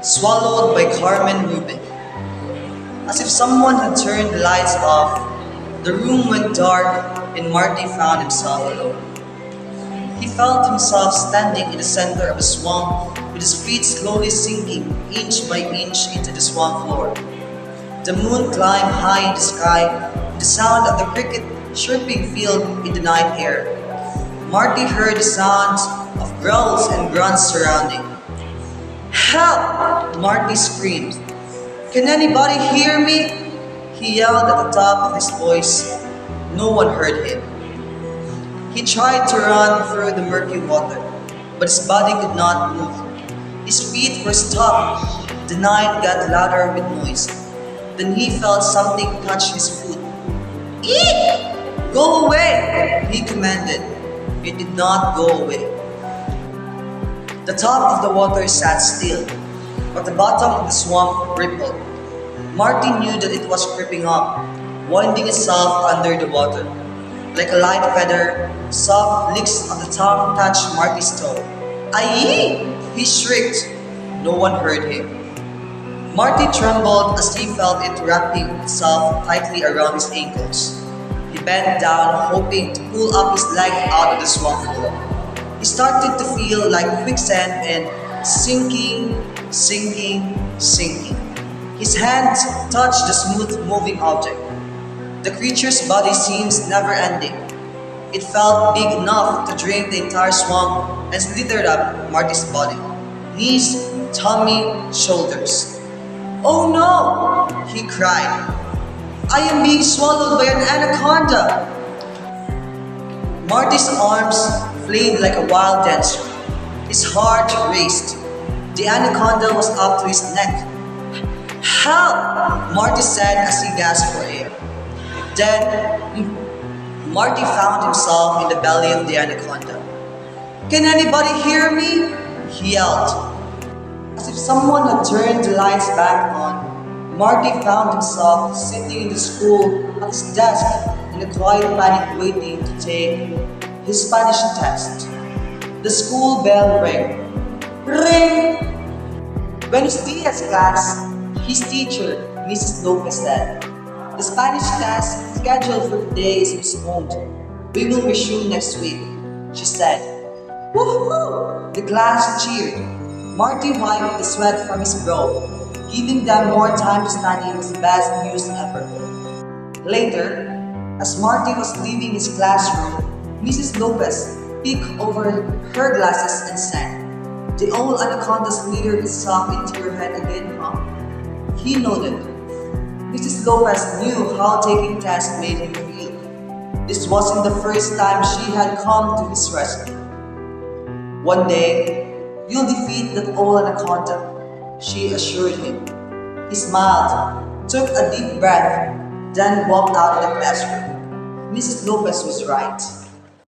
swallowed by Carmen Rubin. As if someone had turned the lights off, the room went dark and Marty found himself alone. He felt himself standing in the center of a swamp with his feet slowly sinking inch by inch into the swamp floor. The moon climbed high in the sky, the sound of the cricket chirping filled in the night air. Marty heard the sounds of growls and grunts surrounding. "Help!" Marty screamed. "Can anybody hear me?" He yelled at the top of his voice. No one heard him. He tried to run through the murky water, but his body could not move. His feet were stuck. The night got louder with noise. Then he felt something touch his foot. "Eek! Go away!" he commanded. It did not go away. The top of the water sat still, but the bottom of the swamp rippled. Marty knew that it was creeping up, winding itself under the water. Like a light feather, soft licks of the tongue touched Marty's toe. "Aye!" he shrieked. No one heard him. Marty trembled as he felt it wrapping itself tightly around his ankles. He bent down, hoping to pull up his leg out of the swamp floor. He started to feel like quicksand and sinking, sinking. His hands touched the smooth moving object. The creature's body seems never ending. It felt big enough to drain the entire swamp and slithered up Marty's body. Knees, tummy, shoulders. "Oh no!" he cried. "I am being swallowed by an anaconda!" Marty's arms flamed like a wild dancer. His heart raced. The anaconda was up to his neck. "Help!" Marty said as he gasped for air. Then, Marty found himself in the belly of the anaconda. "Can anybody hear me?" he yelled. As if someone had turned the lights back on, Marty found himself sitting in the school at his desk in a quiet panic waiting to take his Spanish test. The school bell rang. Ring! "Buenos dias, class," his teacher, Mrs. Lopez said. "The Spanish test scheduled for today is postponed. We will resume next week," she said. "Woohoo!" The class cheered. Marty wiped the sweat from his brow, giving them more time to study his best news ever. Later, as Marty was leaving his classroom, Mrs. Lopez peeked over her glasses and said, "The old anaconda slithered itself into your head again, huh?" He nodded. Mrs. Lopez knew how taking tests made him feel. This wasn't the first time she had come to his rescue. "One day, you'll defeat that old anaconda," she assured him. He smiled, took a deep breath, then walked out of the classroom. Mrs. Lopez was right.